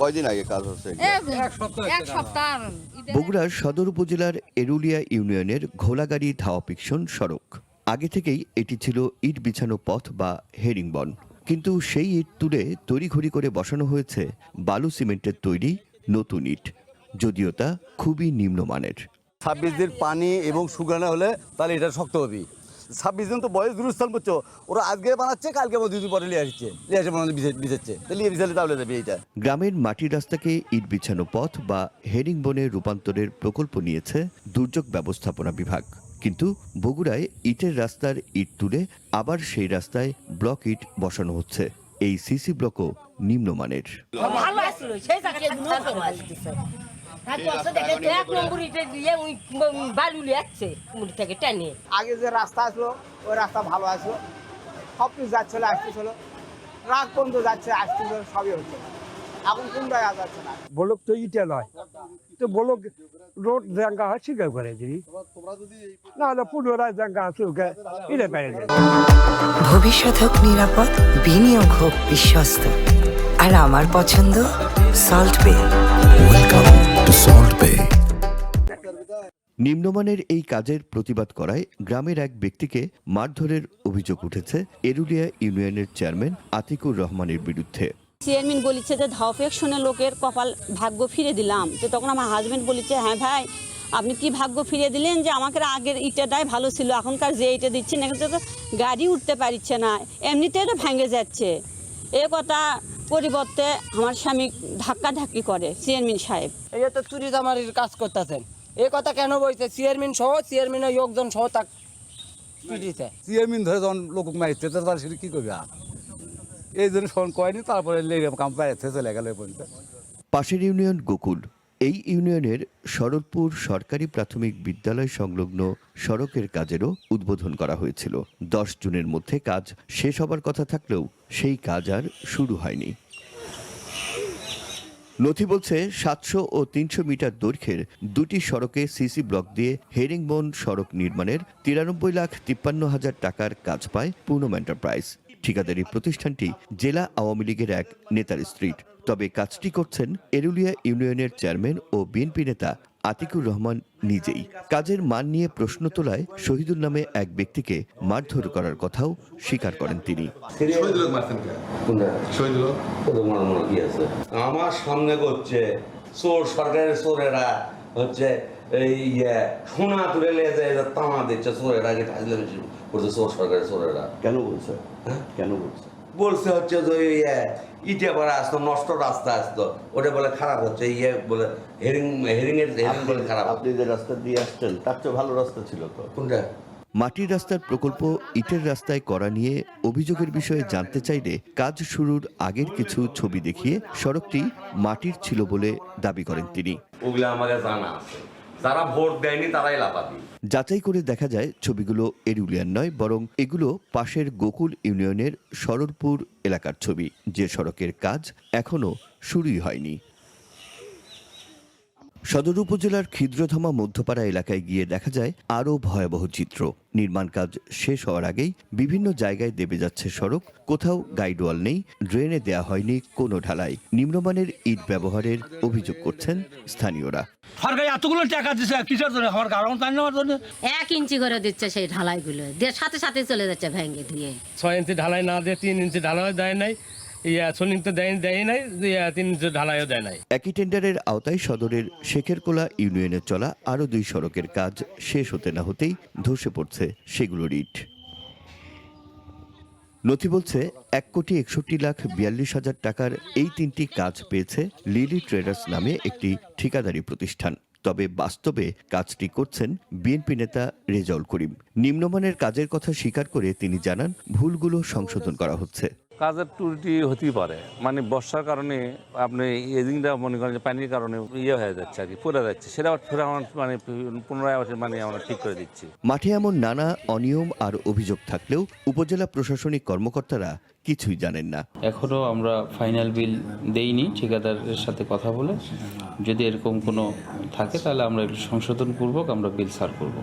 কয়দিন আগে কাজ হচ্ছে? এক সপ্তাহ। বগুড়ার সদর উপজেলার এরুলিয়া ইউনিয়নের ঘোলাগাড়ি ধাওয়াপিকশন সড়ক। আগে থেকেই এটি ছিল ইট বিছানো পথ বা হেরিংবন, কিন্তু সেই ইট তুলে তড়িঘড়ি করে বসানো হয়েছে বালু সিমেন্টের তৈরি নতুন ইট, যদিও তা খুবই নিম্নমানের। 26 দিন পানি এবং শুকানো হলে তাহলে এটা শক্ত হবে। 26 দিন তো বয়স দূরস্থান করছো, ওরা আজকে বানাচ্ছে, কালকে দুই দিন পরে নিয়ে আসছে, বিছাচ্ছে, তাহলে বিছালে তাহলে যাবে এইটা। গ্রামের মাটির রাস্তাকে ইট বিছানো পথ বা হেরিংবনে রূপান্তরের প্রকল্প নিয়েছে দুর্যোগ ব্যবস্থাপনা বিভাগ, কিন্তু বগুড়ায় ইটের রাস্তার ইট তুলে আবার সেই রাস্তায় ব্লক ইট বসানো হচ্ছে। এই সিসি ব্লকও নিম্নমানের। আগে যে রাস্তা আসলো ওই রাস্তা ভালো আসলো, সব কিছু যাচ্ছিল আসতেছিল, রাত পর্যন্ত যাচ্ছে আসতেছিল, সবই হচ্ছে। এখন কোনটাই যাচ্ছে না। বলক তো ইটা নয়, তো বলক রোড জাঙ্গা হয় স্বীকার করে দিই, না হলে পুনরায় জাঙ্গা আছে ওকে এটা পেরে দেয়। ভবিষ্যৎ হোক নিরাপদ, বিনিয়োগ হোক বিশ্বস্ত, আর আমার পছন্দ সল্ট বে। ওয়েলকাম টু সল্ট বে। নিম্নমানের এই কাজের প্রতিবাদ করায় গ্রামের এক ব্যক্তিকে মারধরের অভিযোগ উঠেছে এরুলিয়া ইউনিয়নের চেয়ারম্যান আতিকুর রহমানের বিরুদ্ধে। চেয়ারম্যান বলেছে যে ধাওয়াপিকশনের লোকের কপাল ভাগ্য ফিরে দিলাম। তো তখন আমার হাজবেন্ড বলেছে, হ্যাঁ ভাই আপনি কি ভাগ্য ফিরে দিলেন, যে আমাকে আগের ইটাটাই ভালো ছিল, এখনকার যে ইটা দিচ্ছেন এখানে তো গাড়ি উঠতে পারছে না, এমনিতেই তো ভেঙে যাচ্ছে। এ কথা পরিবর্তে আমার স্বামী ধাক্কাধাক্কি করে চেয়ারম্যান সাহেব। এই তো চুরি দামারির কাজ করতেছেন, এই কথা কেন বলছে? চেয়ারম্যান সহ চেয়ারম্যানের লোকজন সহ তাক পিটিছে। চেয়ারম্যান ধরে যখন লোক মারিচ্ছে তাহলে সেটা কি করবে? এই জন্য ফোন করেনি, তারপরে কাম পাইছে চলে গেল পর্যন্ত। পাশের ইউনিয়ন গোকুল। এই ইউনিয়নের সরলপুর সরকারি প্রাথমিক বিদ্যালয় সংলগ্ন সড়কের কাজেরও উদ্বোধন করা হয়েছিল। 10 জুনের মধ্যে কাজ শেষ হবার কথা থাকলেও সেই কাজ আর শুরু হয়নি। নথি বলছে 700 ও 300 মিটার দৈর্ঘ্যের দুটি সড়কে সিসি ব্লক দিয়ে হেরিংবন সড়ক নির্মাণের 93,53,000 টাকার কাজ পায় পুনম এন্টারপ্রাইজ। ঠিকাদারি প্রতিষ্ঠানটি জেলা আওয়ামী লীগের এক নেতার স্ত্রীর। তবে কাজটি করছেন এরুলিয়া ইউনিয়নের চেয়ারম্যান ও বিএনপি নেতা আতিকুর রহমান নিজেই। কাজের মান নিয়ে প্রশ্ন তোলায় শহীদুল নামে এক ব্যক্তিকে মারধর করার কথাও স্বীকার করেন তিনি। আমার সামনে করছে চোর, সরকারের চোরেরা হচ্ছে এই সোনা তুলে নিয়ে যায়, তামা দিচ্ছে চোরেরা, করছে চোর, সরকারের চোরেরা। কেন বলছে? কেন বলছে? বলছে হচ্ছে যে ইটে পরে আসতো, নষ্ট রাস্তা আসতো, ওটা বলে খারাপ হচ্ছে, বলে হেরিং এর বলে খারাপ। আপনি যে রাস্তা দিয়ে আসছেন তার চেয়ে ভালো রাস্তা ছিল তো। কোনটা? মাটির রাস্তার প্রকল্প ইটের রাস্তায় করা নিয়ে অভিযোগের বিষয়ে জানতে চাইলে কাজ শুরুর আগের কিছু ছবি দেখিয়ে সড়কটি মাটির ছিল বলে দাবি করেন তিনি। ওগুলো আমাকে জানা আছে, যারা ভোট দেয়নি তারাই লাপাতি। যাচাই করে দেখা যায় ছবিগুলো এরুলিয়ার নয়, বরং এগুলো পাশের গোকুল ইউনিয়নের সরলপুর এলাকার ছবি, যে সড়কের কাজ এখনো শুরুই হয়নি। সদর উপজেলার ক্ষিদ্রধামা মধ্যপাড়া এলাকায় গিয়ে দেখা যায় আরও ভয়াবহ চিত্র। নির্মাণ কাজ শেষ হওয়ার আগেই বিভিন্ন জায়গায় দেবে যাচ্ছে সড়ক, কোথাও গাইডওয়াল নেই, ড্রেনে দেয়া হয়নি কোনো ঢালাই। নিম্নমানের ইট ব্যবহারের অভিযোগ করছেন স্থানীয়রা। সরকার এতগুলো টাকা দিচ্ছে কিসের জন্য? আমার কারণ তাই নেওয়ার জন্য 1 ইঞ্চি করে দিচ্ছে সেই ঢালাইগুলো, দিয়ে সাথে সাথে চলে যাচ্ছে ভেঙে দিয়ে। 6 ইঞ্চি ঢালাই না দিয়ে 3 ইঞ্চি ঢালাই দেয় নাই, দেয় নাই, 3 ইঞ্চি ঢালাইও দেয় নাই। একই টেন্ডারের আওতায় সদরের শেখেরকোলা ইউনিয়নে চলা আরও 2 সড়কের কাজ শেষ হতে না হতেই ধসে পড়ছে সেগুলোর ইট। নথি বলছে 1,61,42,000 টাকার এই 3টি কাজ পেয়েছে লিলি ট্রেডার্স নামে একটি ঠিকাদারি প্রতিষ্ঠান। তবে বাস্তবে কাজটি করছেন বিএনপি নেতা রেজাউল করিম। নিম্নমানের কাজের কথা স্বীকার করে তিনি জানান, ভুলগুলো সংশোধন করা হচ্ছে। কাজের ত্রুটি হতেই পারে, মানে বর্ষার কারণে আপনি এদিকটা মনে করেন যে পানির কারণে হয়ে যাচ্ছে আর কি, পড়ে যাচ্ছে, সেটা ফের আমার মানে পুনরায় মানে আমরা ঠিক করে দিচ্ছি। মাঠে এমন নানা অনিয়ম আর অভিযোগ থাকলেও উপজেলা প্রশাসনিক কর্মকর্তারা কিছুই জানেন না। এখনো আমরা ফাইনাল বিল দেইনি, ঠিকাদারের সাথে কথা বলে যদি এরকম কোনো থাকে তাহলে আমরা একটু সংশোধনপূর্বক আমরা বিল সার করব।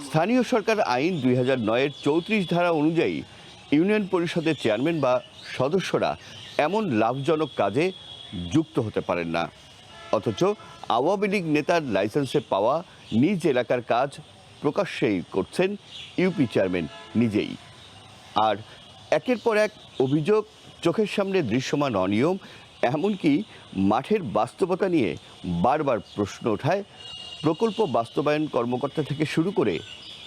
স্থানীয় সরকার আইন 2009-এর 34 ধারা অনুযায়ী ইউনিয়ন পরিষদের চেয়ারম্যান বা সদস্যরা এমন লাভজনক কাজে যুক্ত হতে পারেন না, অথচ আওয়ামী লীগ নেতার লাইসেন্সে পাওয়া নিজ এলাকার কাজ প্রকাশ্যেই করছেন ইউপি চেয়ারম্যান নিজেই। আর একের পর এক অভিযোগ, চোখের সামনে দৃশ্যমান অনিয়ম, এমনকি মাঠের বাস্তবতা নিয়ে বারবার প্রশ্ন ওঠায় প্রকল্প বাস্তবায়ন কর্মকর্তা থেকে শুরু করে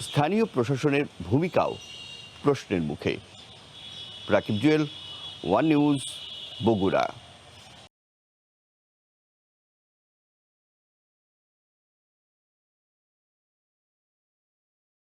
স্থানীয় প্রশাসনের ভূমিকাও প্রশ্নের মুখে। Rakib Jewel, one news, Bogura.